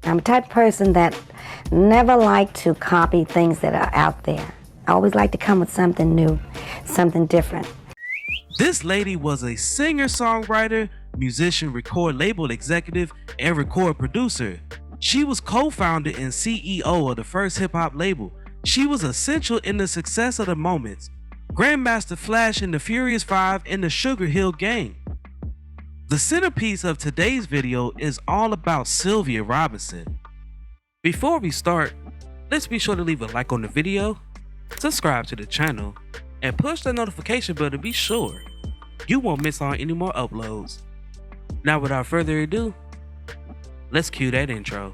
I'm the type of person that never like to copy things that are out there. I always like to come with something new, something different. This lady was a singer-songwriter, musician, record label executive, and record producer. She was co-founder and CEO of the first hip-hop label. She was essential in the success of the Moments, Grandmaster Flash and the Furious 5, and the Sugar Hill Gang. The centerpiece of today's video is all about Sylvia Robinson. Before we start, let's be sure to leave a like on the video, subscribe to the channel, and push the notification bell to be sure you won't miss on any more uploads. Now without further ado, let's cue that intro.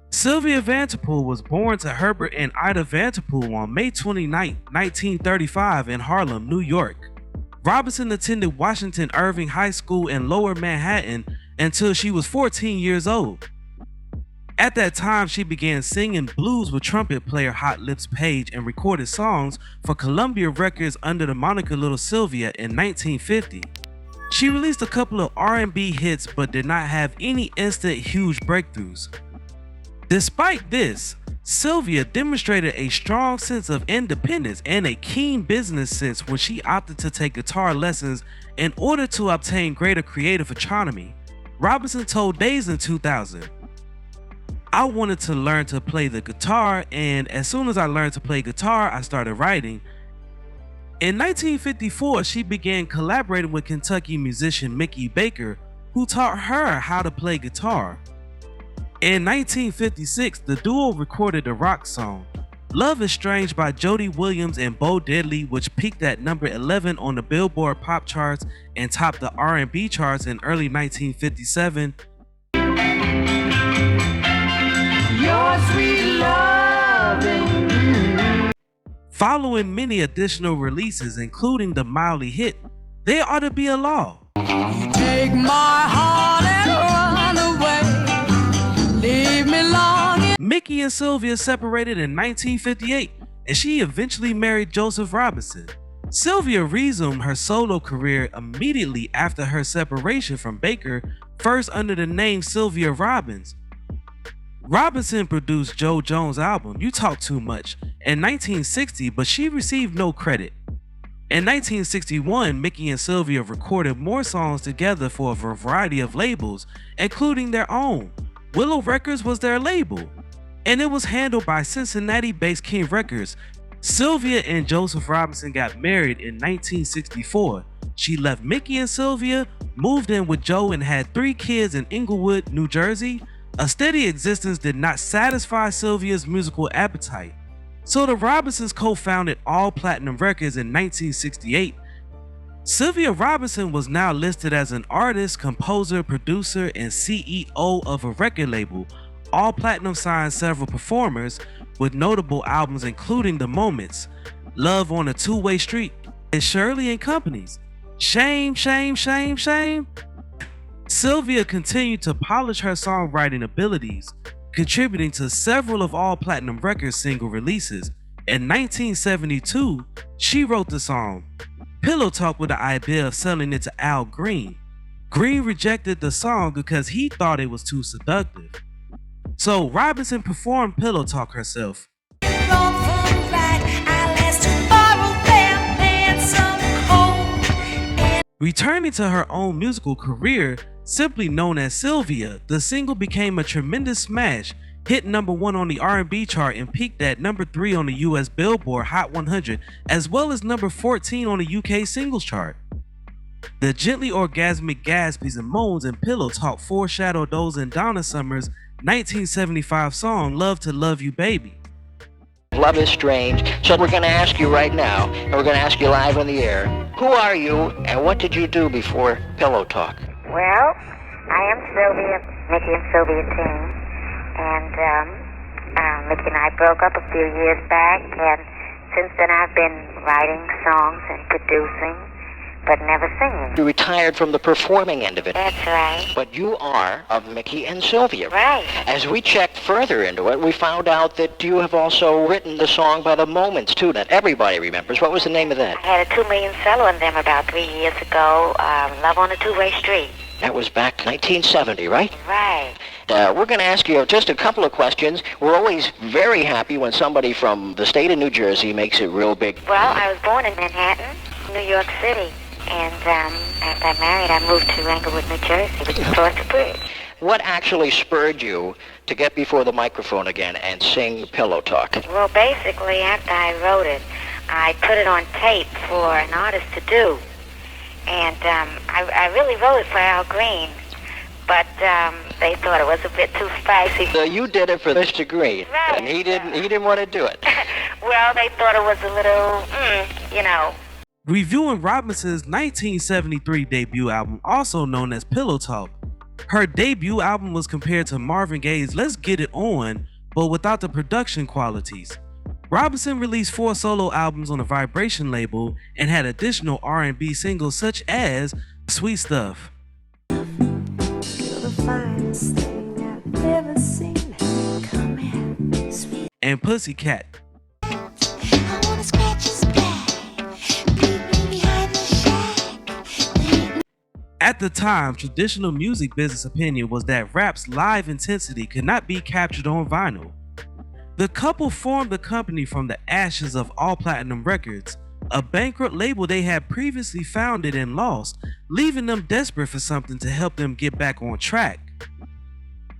Sylvia Vanderpool was born to Herbert and Ida Vanderpool on May 29, 1935 in Harlem, New York. Robinson attended Washington Irving High School in Lower Manhattan until she was 14 years old. At that time, she began singing blues with trumpet player Hot Lips Page and recorded songs for Columbia Records under the moniker Little Sylvia in 1950. She released a couple of R&B hits but did not have any instant huge breakthroughs. Despite this, Sylvia demonstrated a strong sense of independence and a keen business sense when she opted to take guitar lessons in order to obtain greater creative autonomy. Robinson told Days in 2000, "I wanted to learn to play the guitar, and as soon as I learned to play guitar, I started writing." In 1954, she began collaborating with Kentucky musician Mickey Baker, who taught her how to play guitar. In 1956, the duo recorded the rock song Love is Strange by Jody Williams and Bo Diddley, which peaked at number 11 on the Billboard pop charts and topped the R&B charts in early 1957. Your sweet loving. Following many additional releases, including the mildly hit There Ought to Be a Law. Take my heart and run away. Leave me longing. Mickey and Sylvia separated in 1958, and she eventually married Joseph Robinson. Sylvia resumed her solo career immediately after her separation from Baker, first under the name Sylvia Robbins. Robinson produced Joe Jones' album You Talk Too Much in 1960, but she received no credit. In 1961, Mickey and Sylvia recorded more songs together for a variety of labels, including their own. Willow Records was their label, and it was handled by Cincinnati-based King Records. Sylvia and Joseph Robinson got married in 1964. She left Mickey and Sylvia, moved in with Joe, and had 3 kids in Englewood, New Jersey. A steady existence did not satisfy Sylvia's musical appetite, so the Robinsons co-founded All Platinum Records in 1968. Sylvia Robinson was now listed as an artist, composer, producer, and CEO of a record label. All Platinum signed several performers with notable albums including The Moments, Love on a Two-Way Street, and Shirley and Company's Shame, Shame, Shame, Shame. Sylvia continued to polish her songwriting abilities, contributing to several of All Platinum Records single releases. In 1972, she wrote the song Pillow Talk with the idea of selling it to Al Green. Green rejected the song because he thought it was too seductive. So Robinson performed Pillow Talk herself. Returning to her own musical career, simply known as Sylvia, the single became a tremendous smash, hit number 1 on the R&B chart and peaked at number 3 on the US Billboard Hot 100, as well as number 14 on the UK singles chart. The gently orgasmic gaspies and moans and Pillow Talk foreshadowed those in Donna Summer's 1975 song Love to Love You Baby. Love is strange, so we're going to ask you right now, and we're going to ask you live on the air, who are you and what did you do before Pillow Talk? Well, I am Sylvia, Mickey and Sylvia team, and Mickey and I broke up a few years back, and since then I've been writing songs and producing but never singing. You retired from the performing end of it. That's right. But you are of Mickey and Sylvia. Right. As we checked further into it, we found out that you have also written the song By the Moments, too, that everybody remembers. What was the name of that? I had a 2 million seller on them about 3 years ago, Love on a Two-Way Street. That was back 1970, right? Right. We're going to ask you just a couple of questions. We're always very happy when somebody from the state of New Jersey makes it real big. Well, I was born in Manhattan, New York City, and after I married, I moved to Englewood, New Jersey, which is across the bridge. What actually spurred you to get before the microphone again and sing Pillow Talk? Well, basically, after I wrote it, I put it on tape for an artist to do. And I really wrote it for Al Green, but they thought it was a bit too spicy. So you did it for Mr. Green, right, and he didn't want to do it. Well, they thought it was a little, you know. Reviewing Robinson's 1973 debut album, also known as Pillow Talk, her debut album was compared to Marvin Gaye's Let's Get It On, but without the production qualities. Robinson released 4 solo albums on the Vibration label and had additional R&B singles such as Sweet Stuff and Pussycat. At the time, traditional music business opinion was that rap's live intensity could not be captured on vinyl. The couple formed the company from the ashes of All Platinum Records, a bankrupt label they had previously founded and lost, leaving them desperate for something to help them get back on track.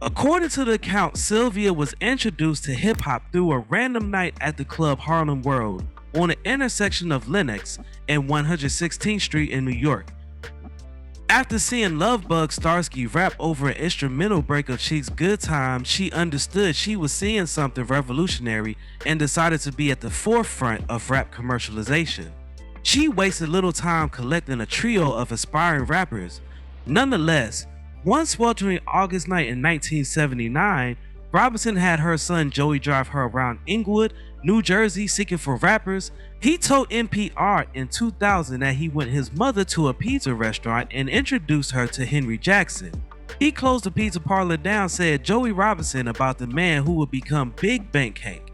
According to the account, Sylvia was introduced to hip-hop through a random night at the club Harlem World on the intersection of Lenox and 116th Street in New York. After seeing Lovebug Starsky rap over an instrumental break of Cheek's Good Time, she understood she was seeing something revolutionary and decided to be at the forefront of rap commercialization. She wasted little time collecting a trio of aspiring rappers. Nonetheless, one sweltering August night in 1979, Robinson had her son Joey drive her around Englewood, New Jersey seeking for rappers. He told NPR in 2000 that he went his mother to a pizza restaurant and introduced her to Henry Jackson. He closed the pizza parlor down, said Joey Robinson about the man who would become Big Bank Hank.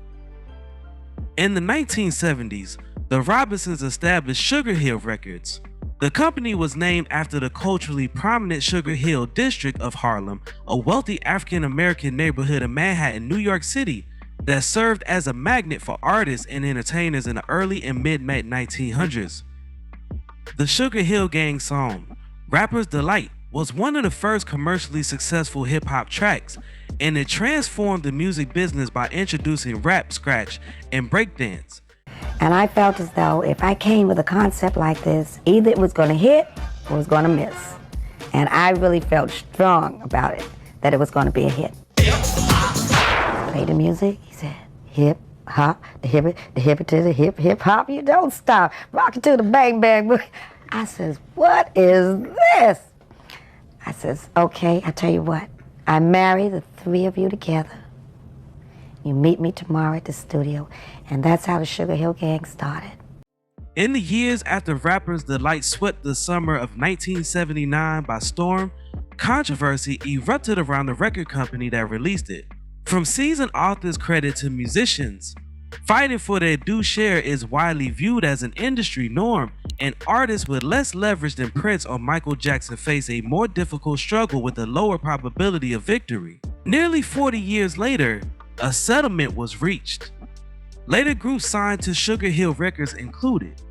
In the 1970s, the Robinsons established Sugar Hill Records. The company was named after the culturally prominent Sugar Hill district of Harlem, a wealthy African American neighborhood in Manhattan, New York City, that served as a magnet for artists and entertainers in the early and mid 1900s. The Sugar Hill Gang song, Rapper's Delight, was one of the first commercially successful hip-hop tracks, and it transformed the music business by introducing rap, scratch, and breakdance. And I felt as though if I came with a concept like this, either it was going to hit or it was going to miss. And I really felt strong about it, that it was going to be a hit. Play the music, he said, hip hop, the hip to the hip hop, you don't stop. Rock it to the bang bang boogie. I says, what is this? I says, okay, I tell you what, I marry the 3 of you together. You meet me tomorrow at the studio, and that's how the Sugar Hill Gang started. In the years after Rapper's Delight swept the summer of 1979 by storm, controversy erupted around the record company that released it. From seasoned authors credit to musicians, fighting for their due share is widely viewed as an industry norm, and artists with less leverage than Prince or Michael Jackson face a more difficult struggle with a lower probability of victory. Nearly 40 years later, a settlement was reached. Later groups signed to Sugar Hill Records included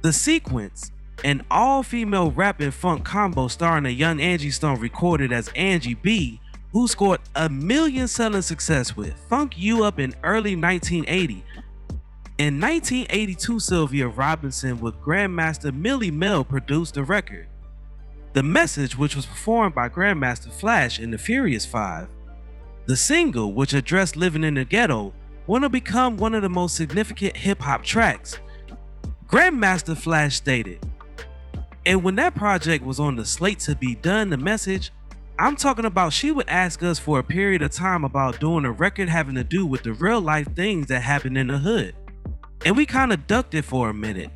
The Sequence, an all-female rap and funk combo starring a young Angie Stone recorded as Angie B, who scored a million-selling success with Funk You Up in early 1980. In 1982, Sylvia Robinson with Grandmaster Millie Mel produced the record. The Message, which was performed by Grandmaster Flash in the Furious Five. The single, which addressed living in the ghetto, would have become one of the most significant hip-hop tracks. Grandmaster Flash stated, and when that project was on the slate to be done, The Message, I'm talking about she would ask us for a period of time about doing a record having to do with the real life things that happened in the hood. And we kind of ducked it for a minute.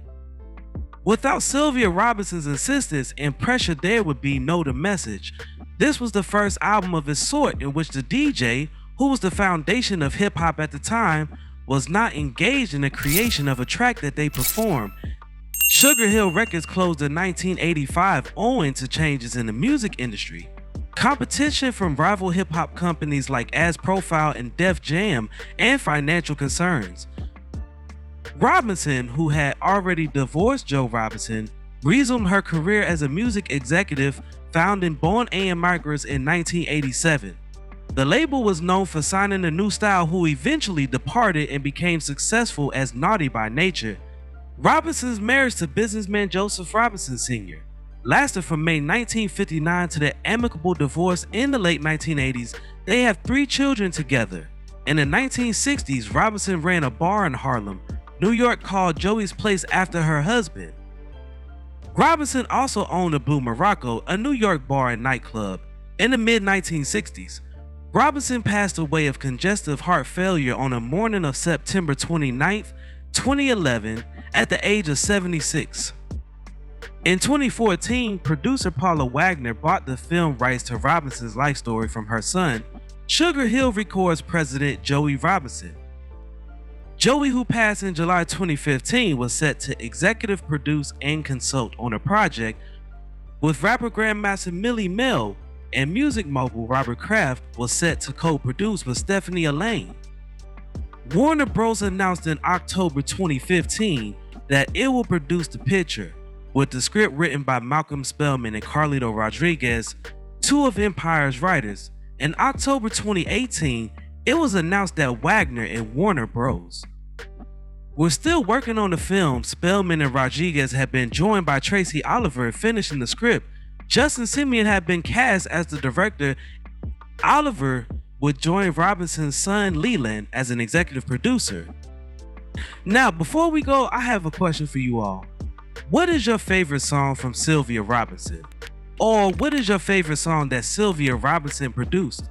Without Sylvia Robinson's insistence and pressure, there would be no The Message. This was the first album of its sort in which the DJ, who was the foundation of hip-hop at the time, was not engaged in the creation of a track that they performed. Sugar Hill Records closed in 1985 owing to changes in the music industry. Competition from rival hip-hop companies like As Profile and Def Jam, and financial concerns. Robinson, who had already divorced Joe Robinson, resumed her career as a music executive, founding Born A.M. Migrants in 1987. The label was known for signing a new style who eventually departed and became successful as Naughty by Nature. Robinson's marriage to businessman Joseph Robinson Sr. lasted from May 1959 to their amicable divorce in the late 1980s. They have 3 children together. In the 1960s, Robinson ran a bar in Harlem, New York called Joey's Place after her husband. Robinson also owned a Blue Morocco, a New York bar and nightclub. In the mid-1960s, Robinson passed away of congestive heart failure on the morning of September 29, 2011, at the age of 76. In 2014, producer Paula Wagner bought the film rights to Robinson's life story from her son, Sugar Hill Records president Joey Robinson. Joey, who passed in July 2015, was set to executive produce and consult on a project with rapper Grandmaster Millie Mel, and music mogul Robert Kraft was set to co-produce with Stephanie Allain. Warner Bros. Announced in October 2015 that it will produce the picture, with the script written by Malcolm Spellman and Carlito Rodriguez, 2 of Empire's writers. In October 2018, it was announced that Wagner and Warner Bros. Were still working on the film. Spellman and Rodriguez had been joined by Tracy Oliver in finishing the script. Justin Simeon had been cast as the director. Oliver would join Robinson's son Leland as an executive producer. Now, before we go, I have a question for you all. What is your favorite song from Sylvia Robinson? Or what is your favorite song that Sylvia Robinson produced?